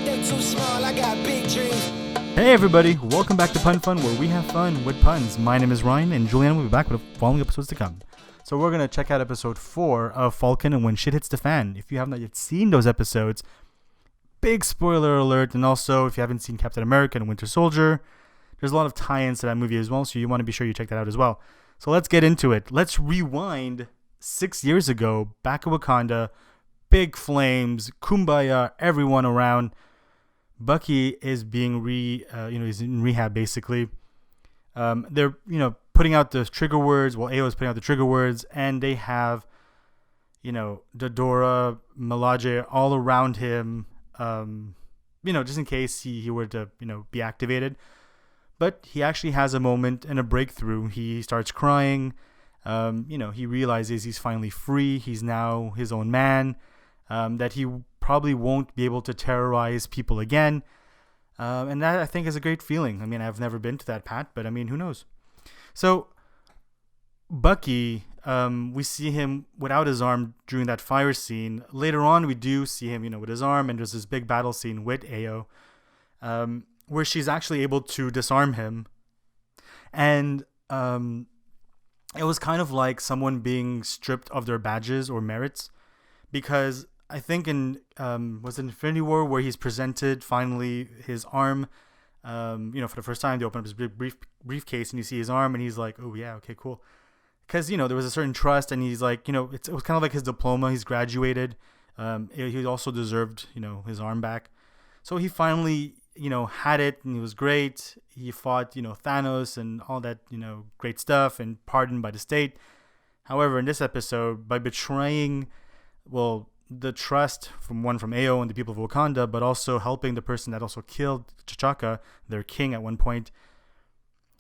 They too small, I got big dreams. Hey everybody, welcome back to PunFun, where we have fun with puns. My name is Ryan, and Juliana will be back with the following episodes to come. So we're going to check out episode 4 of Falcon and When Shit Hits the Fan. If you have not yet seen those episodes, big spoiler alert, and also if you haven't seen Captain America and Winter Soldier, there's a lot of tie-ins to that movie as well, so you want to be sure you check that out as well. So let's get into it. Let's rewind 6 years ago, back in Wakanda, big flames, kumbaya, everyone around. Bucky is being he's in rehab basically. They're putting out the trigger words. Well, AO is putting out the trigger words, and they have the Dora Milaje all around him. Just in case he were to be activated. But he actually has a moment and a breakthrough. He starts crying. He realizes he's finally free. He's now his own man. That he probably won't be able to terrorize people again. And that, I think, is a great feeling. I mean, I've never been to that, Pat, but I mean, who knows? So, Bucky, we see him without his arm during that fire scene. Later on, we do see him, with his arm, and there's this big battle scene with AO, where she's actually able to disarm him. And it was kind of like someone being stripped of their badges or merits, because I think in was it Infinity War where he's presented finally his arm, for the first time. They open up his briefcase and you see his arm, and he's like, oh yeah, okay, cool. Because there was a certain trust, and he's like, it was kind of like his diploma. He's graduated. He also deserved his arm back. So he finally had it, and it was great. He fought Thanos and all that great stuff, and pardoned by the state. However, in this episode, by betraying the trust from AO and the people of Wakanda, but also helping the person that also killed T'Chaka, their king at one point,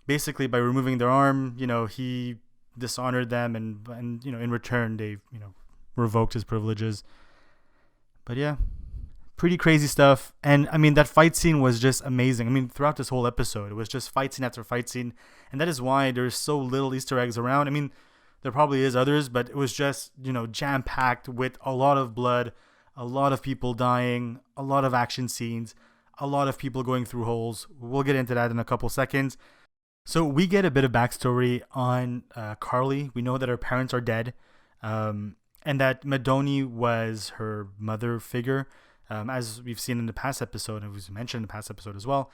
basically by removing their arm, he dishonored them, and in return they revoked his privileges. But yeah, pretty crazy stuff. And I mean, that fight scene was just amazing. I mean, throughout this whole episode, it was just fight scene after fight scene, and that is why there's so little Easter eggs around. I mean, there probably is others, but it was just, jam-packed with a lot of blood, a lot of people dying, a lot of action scenes, a lot of people going through holes. We'll get into that in a couple seconds. So we get a bit of backstory on Karli. We know that her parents are dead, and that Madoni was her mother figure, as we've seen in the past episode, and it was mentioned in the past episode as well.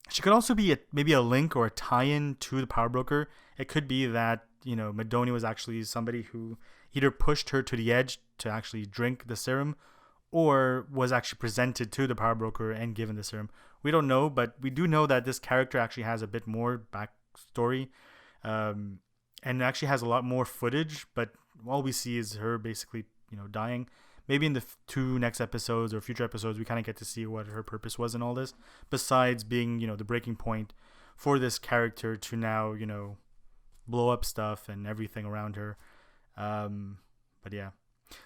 She could also be maybe a link or a tie-in to the Power Broker. It could be that Madoni was actually somebody who either pushed her to the edge to actually drink the serum, or was actually presented to the Power Broker and given the serum. We don't know, but we do know that this character actually has a bit more backstory, and actually has a lot more footage, but all we see is her basically dying. Maybe in the 2 next episodes or future episodes, we kind of get to see what her purpose was in all this, besides being the breaking point for this character to now blow up stuff and everything around her. But yeah,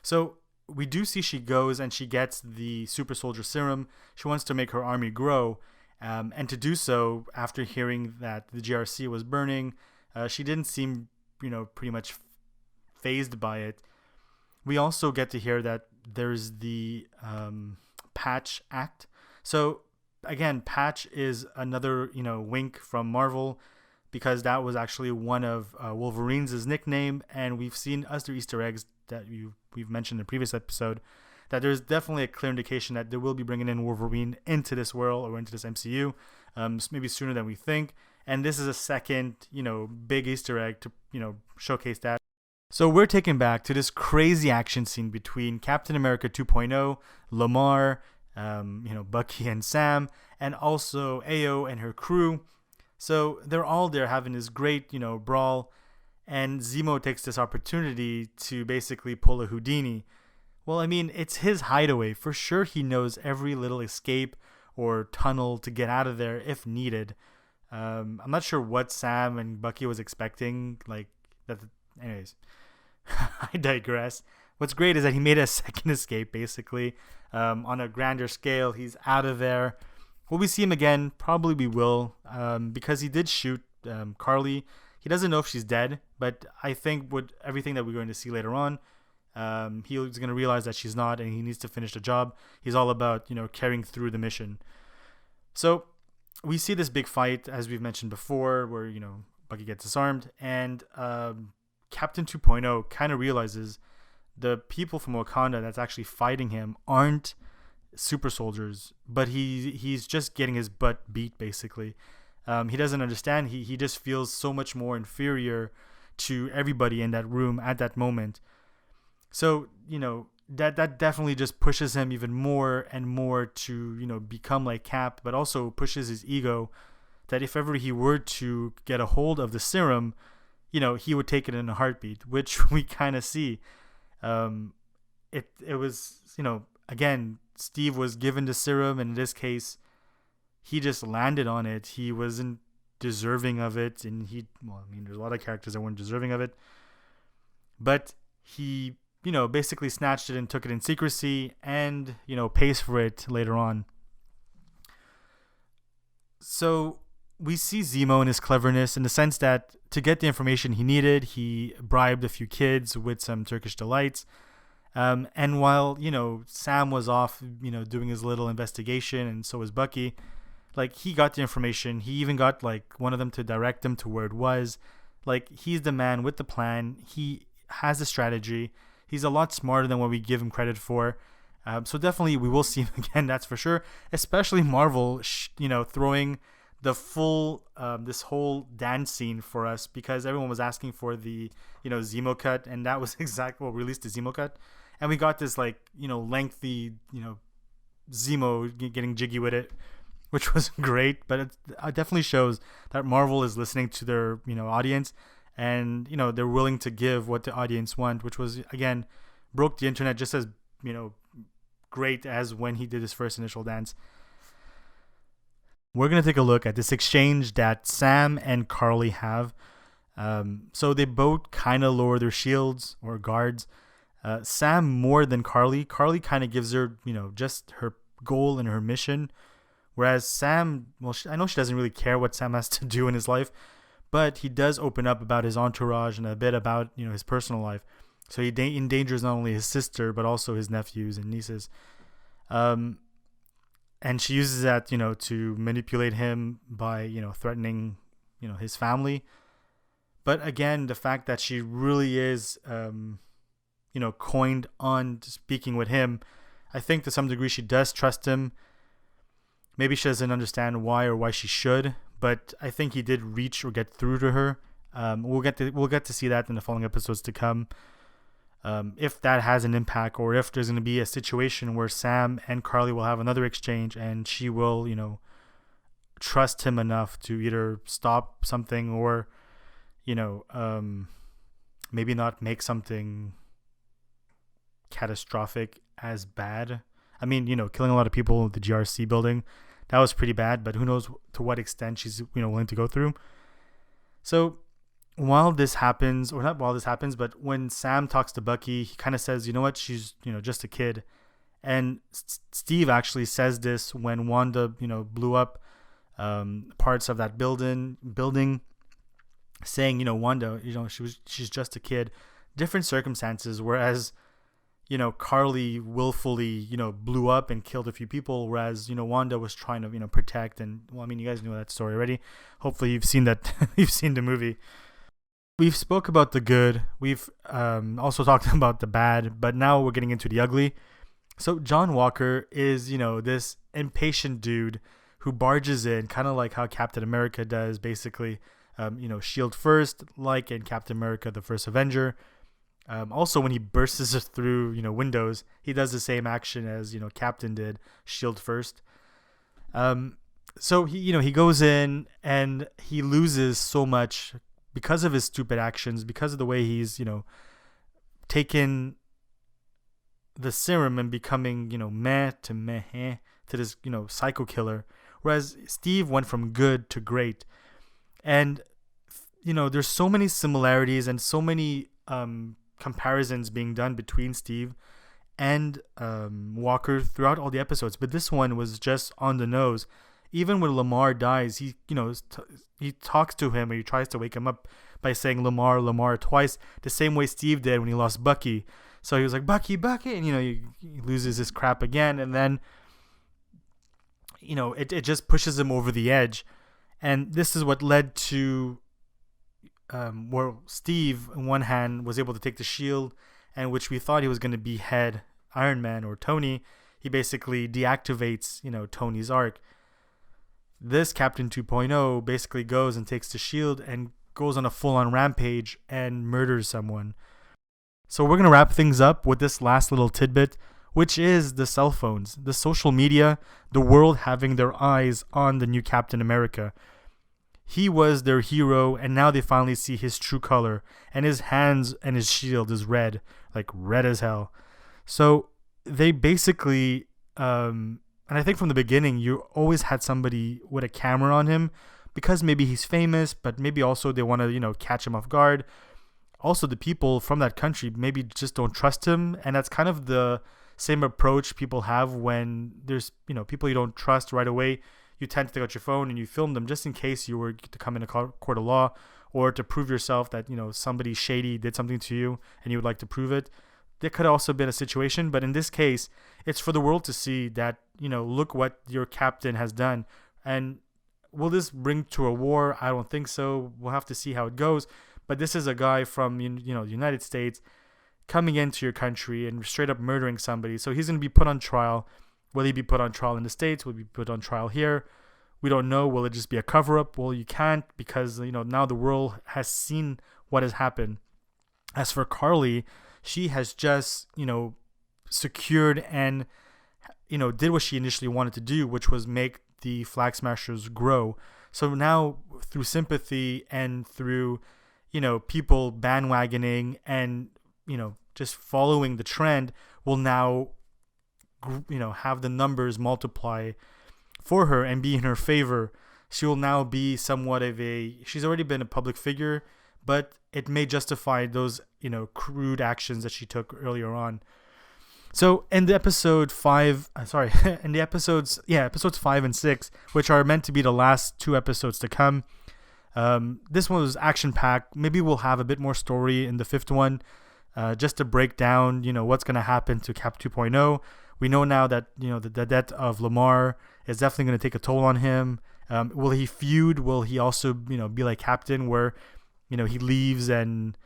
so we do see she goes and she gets the super soldier serum. She wants to make her army grow, and to do so, after hearing that the GRC was burning, she didn't seem pretty much phased by it. We also get to hear that there's the Patch Act. So again, Patch is another wink from Marvel, because that was actually one of Wolverine's nickname, and we've seen other Easter eggs that we've mentioned in the previous episode, that there's definitely a clear indication that they will be bringing in Wolverine into this world or into this MCU, maybe sooner than we think. And this is a second, big Easter egg to, showcase that. So we're taken back to this crazy action scene between Captain America 2.0, Lamar, Bucky and Sam, and also AO and her crew. So they're all there having this great, brawl, and Zemo takes this opportunity to basically pull a Houdini. Well, I mean, it's his hideaway. For sure he knows every little escape or tunnel to get out of there if needed. I'm not sure what Sam and Bucky was expecting. Anyways, I digress. What's great is that he made a second escape, basically. On a grander scale, he's out of there. Will we see him again? Probably we will, because he did shoot Karli. He doesn't know if she's dead, but I think with everything that we're going to see later on, He's going to realize that she's not, and he needs to finish the job. He's all about, carrying through the mission. So we see this big fight, as we've mentioned before, where, Bucky gets disarmed, and Captain 2.0 kind of realizes the people from Wakanda that's actually fighting him aren't super soldiers, but he's just getting his butt beat, basically. He doesn't understand. He just feels so much more inferior to everybody in that room at that moment. So, that definitely just pushes him even more and more to, become like Cap, but also pushes his ego that if ever he were to get a hold of the serum, he would take it in a heartbeat, which we kind of see. It was, again, Steve was given the serum, and in this case, he just landed on it. He wasn't deserving of it, and there's a lot of characters that weren't deserving of it, but he, basically snatched it and took it in secrecy, and, pays for it later on. So we see Zemo and his cleverness in the sense that to get the information he needed, he bribed a few kids with some Turkish delights. And while, Sam was off, doing his little investigation, and so was Bucky, like, he got the information. He even got, like, one of them to direct him to where it was. Like, he's the man with the plan. He has a strategy. He's a lot smarter than what we give him credit for. So definitely we will see him again, that's for sure. Especially Marvel, throwing the full, this whole dance scene for us, because everyone was asking for the, Zemo cut, and that was exactly what released the Zemo cut. And we got this, like, lengthy, Zemo getting jiggy with it, which was great. But it definitely shows that Marvel is listening to their, audience, and, they're willing to give what the audience want, which was, again, broke the internet just as, great as when he did his first initial dance. We're going to take a look at this exchange that Sam and Karli have. So they both kind of lower their shields or guards. Sam more than Karli. Karli kind of gives her, just her goal and her mission. Whereas Sam, I know she doesn't really care what Sam has to do in his life, but he does open up about his entourage and a bit about, his personal life. So he endangers not only his sister, but also his nephews and nieces. And she uses that, to manipulate him by, threatening, his family. But again, the fact that she really is, coined on speaking with him, I think to some degree she does trust him. Maybe she doesn't understand why she should, but I think he did reach or get through to her. We'll get to see that in the following episodes to come. If that has an impact, or if there's going to be a situation where Sam and Karli will have another exchange and she will, trust him enough to either stop something or, maybe not make something catastrophic as bad. I mean, killing a lot of people in the GRC building, that was pretty bad, but who knows to what extent she's, willing to go through. So while this happens, or not while this happens, but when Sam talks to Bucky, he kind of says, you know what, she's, just a kid. And Steve actually says this when Wanda, blew up parts of that building, saying, Wanda, she's just a kid. Different circumstances, whereas, Karli willfully, blew up and killed a few people, whereas, Wanda was trying to, protect. And, well, I mean, you guys know that story already. Hopefully you've seen that, you've seen the movie. We've spoke about the good. We've also talked about the bad, but now we're getting into the ugly. So John Walker is, this impatient dude who barges in, kind of like how Captain America does, basically, shield first, like in Captain America, the First Avenger. Also, when he bursts through, windows, he does the same action as, Captain did, shield first. So he goes in and he loses so much because of his stupid actions, because of the way he's, taken the serum and becoming, meh to this, psycho killer. Whereas Steve went from good to great. And, there's so many similarities and so many comparisons being done between Steve and Walker throughout all the episodes. But this one was just on the nose. Even when Lamar dies, he, he talks to him, or he tries to wake him up by saying Lamar twice, the same way Steve did when he lost Bucky. So he was like, Bucky, Bucky, and he loses his crap again, and then it just pushes him over the edge. And this is what led to where Steve, in one hand, was able to take the shield, and which we thought he was going to behead Iron Man or Tony. He basically deactivates, Tony's arc. This Captain 2.0 basically goes and takes the shield and goes on a full-on rampage and murders someone. So we're going to wrap things up with this last little tidbit, which is the cell phones, the social media, the world having their eyes on the new Captain America. He was their hero, and now they finally see his true color, and his hands and his shield is red, like red as hell. So they basically, and I think from the beginning, you always had somebody with a camera on him, because maybe he's famous, but maybe also they want to, catch him off guard. Also, the people from that country maybe just don't trust him, and that's kind of the same approach people have when there's, people you don't trust right away. You tend to take out your phone and you film them just in case you were to come in a court of law, or to prove yourself that, somebody shady did something to you and you would like to prove it. There could also have been a situation, but in this case, it's for the world to see that, look what your captain has done. And will this bring to a war? I don't think so. We'll have to see how it goes. But this is a guy from, the United States coming into your country and straight up murdering somebody. So he's going to be put on trial. Will he be put on trial in the States? Will he be put on trial here? We don't know. Will it just be a cover-up? Well, you can't, because, now the world has seen what has happened. As for Karli, she has just, secured and, did what she initially wanted to do, which was make the Flag Smashers grow. So now, through sympathy and through, people bandwagoning and, just following the trend, will now, have the numbers multiply for her and be in her favor. She will now be somewhat of she's already been a public figure, but it may justify those, crude actions that she took earlier on. So in the episodes 5 and 6, which are meant to be the last 2 episodes to come, this one was action-packed. Maybe we'll have a bit more story in the 5th one, just to break down, what's going to happen to Cap 2.0. We know now that, the death of Lamar is definitely going to take a toll on him. Will he feud? Will he also, be like Captain, where, he leaves and,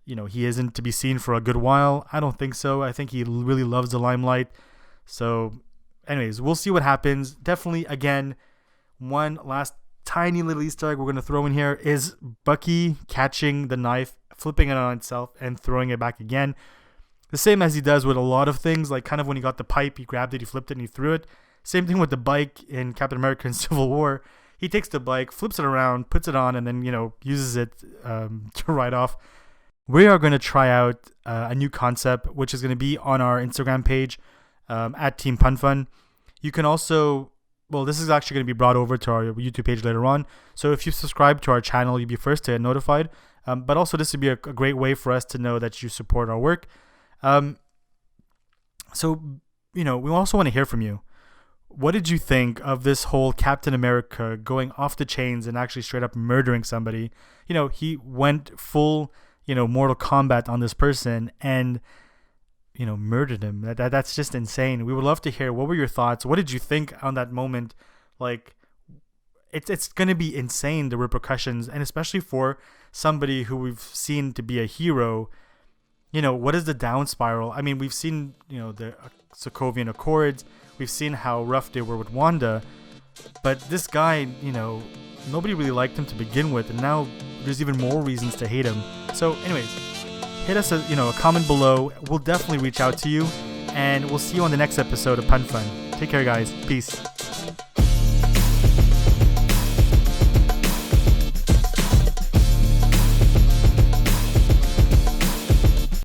he isn't to be seen for a good while? I don't think so. I think he really loves the limelight. So anyways, we'll see what happens. Definitely, again, one last tiny little Easter egg we're going to throw in here is Bucky catching the knife, flipping it on itself, and throwing it back again. The same as he does with a lot of things, like kind of when he got the pipe, he grabbed it, he flipped it, and he threw it. Same thing with the bike in Captain America in Civil War. He takes the bike, flips it around, puts it on, and then, uses it to ride off. We are going to try out a new concept, which is going to be on our Instagram page at Team PunFun. You can also, this is actually going to be brought over to our YouTube page later on. So if you subscribe to our channel, you'll be first to get notified. But also this would be a great way for us to know that you support our work. So, we also want to hear from you. What did you think of this whole Captain America going off the chains and actually straight up murdering somebody? He went full, Mortal Kombat on this person and, murdered him. That's just insane. We would love to hear, what were your thoughts? What did you think on that moment? Like, it's going to be insane, the repercussions, and especially for somebody who we've seen to be a hero. What is the down spiral? I mean, we've seen, the Sokovian Accords. We've seen how rough they were with Wanda. But this guy, nobody really liked him to begin with. And now there's even more reasons to hate him. So anyways, hit us a comment below. We'll definitely reach out to you. And we'll see you on the next episode of PunFun. Take care, guys. Peace.